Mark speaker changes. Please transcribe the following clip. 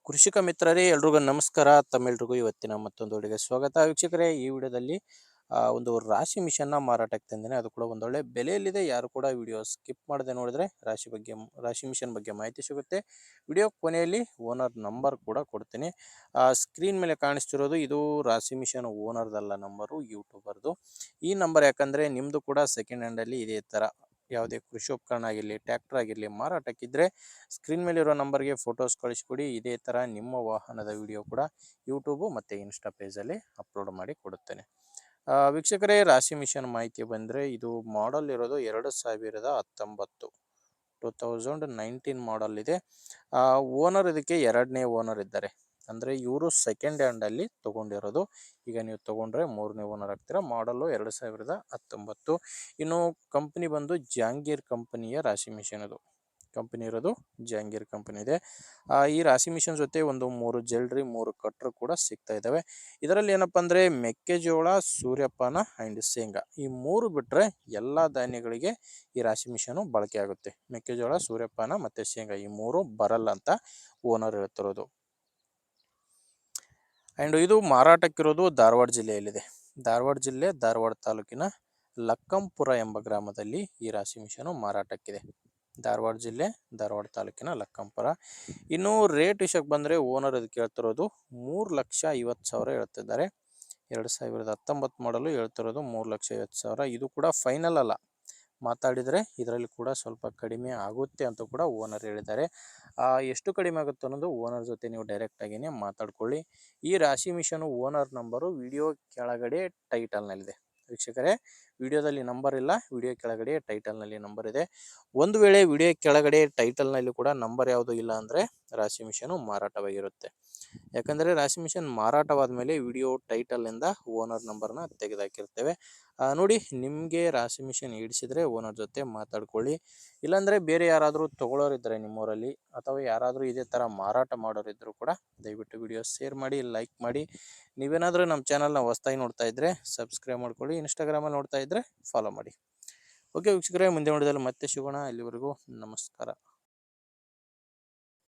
Speaker 1: ಕೃಷಿಕ ಮಿತ್ರರೇ ಎಲ್ರಿಗೂ ನಮಸ್ಕಾರ. ತಮ್ಮೆಲ್ರಿಗೂ ಇವತ್ತಿನ ಮತ್ತೊಂದು ವಿಡಿಯೋಗೆ ಸ್ವಾಗತ. ವೀಕ್ಷಕರೇ, ಈ ವಿಡಿಯೋದಲ್ಲಿ ಒಂದು ರಾಶಿ ಮಿಷನ್ನ ಮಾರಾಟಕ್ಕೆ ತಂದಿನಿ. ಅದು ಕೂಡ ಒಂದೊಳ್ಳೆ ಬೆಲೆಯಲ್ಲಿದೆ. ಯಾರು ಕೂಡ ವಿಡಿಯೋ ಸ್ಕಿಪ್ ಮಾಡದೆ ನೋಡಿದ್ರೆ ರಾಶಿ ಮಿಷನ್ ಬಗ್ಗೆ ಮಾಹಿತಿ ಸಿಗುತ್ತೆ. ವಿಡಿಯೋ ಕೊನೆಯಲ್ಲಿ ಓನರ್ ನಂಬರ್ ಕೂಡ ಕೊಡ್ತೀನಿ. ಸ್ಕ್ರೀನ್ ಮೇಲೆ ಕಾಣಿಸ್ತಿರೋದು ಇದು ರಾಶಿ ಮಿಷನ್ ಓನರ್ದಲ್ಲ ನಂಬರು, ಯೂಟ್ಯೂಬರ್ದು. ಈ ನಂಬರ್ ಯಾಕಂದರೆ ನಿಮ್ಮದು ಕೂಡ ಸೆಕೆಂಡ್ ಹ್ಯಾಂಡಲ್ಲಿ ಇದೇ ಥರ ಯಾವುದೇ ಕೃಷಿ ಉಪಕರಣ ಆಗಿರಲಿ, ಟ್ರ್ಯಾಕ್ಟರ್ ಆಗಿರಲಿ ಮಾರಾಟಕ್ಕಿದ್ರೆ ಸ್ಕ್ರೀನ್ ಮೇಲಿರೋ ನಂಬರ್ಗೆ ಫೋಟೋಸ್ ಕಳಿಸ್ಕೊಡಿ. ಇದೇ ಥರ ನಿಮ್ಮ ವಾಹನದ ವಿಡಿಯೋ ಕೂಡ ಯೂಟ್ಯೂಬು ಮತ್ತು ಇನ್ಸ್ಟಾ ಪೇಜಲ್ಲಿ ಅಪ್ಲೋಡ್ ಮಾಡಿ ಕೊಡುತ್ತೇನೆ. ವೀಕ್ಷಕರೇ, ರಾಶಿ ಮಿಷನ್ ಮಾಹಿತಿ ಬಂದರೆ ಇದು ಮಾಡಲ್ ಇರೋದು 2019 2019 ಮಾಡಲ್ ಇದೆ. ಓನರ್ ಇದಕ್ಕೆ ಎರಡನೇ ಓನರ್ ಇದ್ದಾರೆ. ಅಂದರೆ ಇವರು ಸೆಕೆಂಡ್ ಹ್ಯಾಂಡಲ್ಲಿ ತೊಗೊಂಡಿರೋದು. ಈಗ ನೀವು ತೊಗೊಂಡ್ರೆ ಮೂರನೇ ಓನರ್ ಆಗ್ತೀರಾ. ಮಾಡಲು 2019. ಇನ್ನು ಕಂಪ್ನಿ ಬಂದು ಜಹಾಂಗೀರ್ ಕಂಪನಿಯ ರಾಶಿ ಮಿಷನ್ ಇದು. ಕಂಪನಿ ಇರೋದು ಜಹಾಂಗೀರ್ ಕಂಪನಿ ಇದೆ. ಈ ರಾಶಿ ಮಿಷನ್ ಜೊತೆ ಒಂದು 3 ಜಲ್ರಿ 3 ಕಟ್ರ್ ಕೂಡ ಸಿಗ್ತಾ ಇದ್ದಾವೆ. ಇದರಲ್ಲಿ ಏನಪ್ಪ ಅಂದರೆ ಮೆಕ್ಕೆಜೋಳ, ಸೂರ್ಯಪಾನ ಆ್ಯಂಡ್ ಶೇಂಗಾ ಈ 3 ಬಿಟ್ಟರೆ ಎಲ್ಲ ಧಾನ್ಯಗಳಿಗೆ ಈ ರಾಶಿ ಮಿಷನು ಬಳಕೆ ಆಗುತ್ತೆ. ಮೆಕ್ಕೆಜೋಳ, ಸೂರ್ಯಪಾನ ಮತ್ತು ಶೇಂಗಾ ಈ 3 ಬರಲ್ಲ ಅಂತ ಓನರ್ ಹೇಳ್ತಿರೋದು. ಆ್ಯಂಡ್ ಇದು ಮಾರಾಟಕ್ಕಿರೋದು ಧಾರವಾಡ ಜಿಲ್ಲೆಯಲ್ಲಿದೆ. ಧಾರವಾಡ ಜಿಲ್ಲೆ, ಧಾರವಾಡ ತಾಲೂಕಿನ ಲಕ್ಕಂಪುರ ಎಂಬ ಗ್ರಾಮದಲ್ಲಿ ಈ ರಾಶಿ ಮಿಷನು ಮಾರಾಟಕ್ಕಿದೆ. ಧಾರವಾಡ ಜಿಲ್ಲೆ, ಧಾರವಾಡ ತಾಲೂಕಿನ ಲಕ್ಕಂಪುರ. ಇನ್ನು ರೇಟ್ ವಿಷಯಕ್ಕೆ ಬಂದರೆ ಓನರ್ ಅದಕ್ಕೆ ಹೇಳ್ತಿರೋದು 3,50,000 ಹೇಳ್ತಿದ್ದಾರೆ. 2019 ಮಾಡಲು ಹೇಳ್ತಿರೋದು 3,50,000. ಇದು ಕೂಡ ಫೈನಲ್ ಅಲ್ಲ, ಮಾತಾಡಿದರೆ ಇದರಲ್ಲಿ ಕೂಡ ಸ್ವಲ್ಪ ಕಡಿಮೆ ಆಗುತ್ತೆ ಅಂತ ಕೂಡ ಓನರ್ ಹೇಳಿದ್ದಾರೆ. ಎಷ್ಟು ಕಡಿಮೆ ಆಗುತ್ತೆ ಅನ್ನೋದು ಓನರ್ ಜೊತೆ ನೀವು ಡೈರೆಕ್ಟಾಗಿಯೇ ಮಾತಾಡ್ಕೊಳ್ಳಿ. ಈ ರಾಶಿ ಮಿಷನು ಓನರ್ ನಂಬರು ವಿಡಿಯೋ ಕೆಳಗಡೆ ಟೈಟಲ್ನಲ್ಲಿದೆ. ವೀಕ್ಷಕರೇ, ವಿಡಿಯೋದಲ್ಲಿ ನಂಬರ್ ಇಲ್ಲ, ವಿಡಿಯೋ ಕೆಳಗಡೆ ಟೈಟಲ್ನಲ್ಲಿ ನಂಬರ್ ಇದೆ. ಒಂದು ವೇಳೆ ವಿಡಿಯೋ ಕೆಳಗಡೆ ಟೈಟಲ್ನಲ್ಲಿ ಕೂಡ ನಂಬರ್ ಯಾವುದು ಇಲ್ಲ ಅಂದರೆ ರಾಶಿ ಮಿಷನು ಮಾರಾಟವಾಗಿರುತ್ತೆ. ಯಾಕಂದರೆ ರಾಶಿ ಮಿಷನ್ ಮಾರಾಟವಾದ ಮೇಲೆ ವಿಡಿಯೋ ಟೈಟಲ್ನಿಂದ ಓನರ್ ನಂಬರ್ನ ತೆಗೆದುಹಾಕಿರ್ತೇವೆ. ನೋಡಿ, ನಿಮಗೆ ರಾಶಿ ಮಿಷನ್ ಹಿಡಿಸಿದರೆ ಓನರ್ ಜೊತೆ ಮಾತಾಡ್ಕೊಳ್ಳಿ. ಇಲ್ಲಾಂದರೆ ಬೇರೆ ಯಾರಾದರೂ ತೊಗೊಳ್ಳೋರಿದ್ದರೆ ನಿಮ್ಮೂರಲ್ಲಿ, ಅಥವಾ ಯಾರಾದರೂ ಇದೇ ಥರ ಮಾರಾಟ ಮಾಡೋರಿದ್ದರೂ ಕೂಡ ದಯವಿಟ್ಟು ವಿಡಿಯೋ ಶೇರ್ ಮಾಡಿ, ಲೈಕ್ ಮಾಡಿ. ನೀವೇನಾದರೂ ನಮ್ಮ ಚಾನಲ್ನ ಹೊಸ್ದಾಗಿ ನೋಡ್ತಾ ಇದ್ದರೆ ಸಬ್ಸ್ಕ್ರೈಬ್ ಮಾಡ್ಕೊಳ್ಳಿ. ಇನ್ಸ್ಟಾಗ್ರಾಮಲ್ಲಿ ನೋಡ್ತಾ ಇದ್ದರೆ ಫಾಲೋ ಮಾಡಿ. ಓಕೆ ವೀಕ್ಷಕರೇ, ಮುಂದೆ ನೋಡಿದಲ್ಲಿ ಮತ್ತೆ ಸಿಗೋಣ. ಅಲ್ಲಿವರೆಗೂ ನಮಸ್ಕಾರ.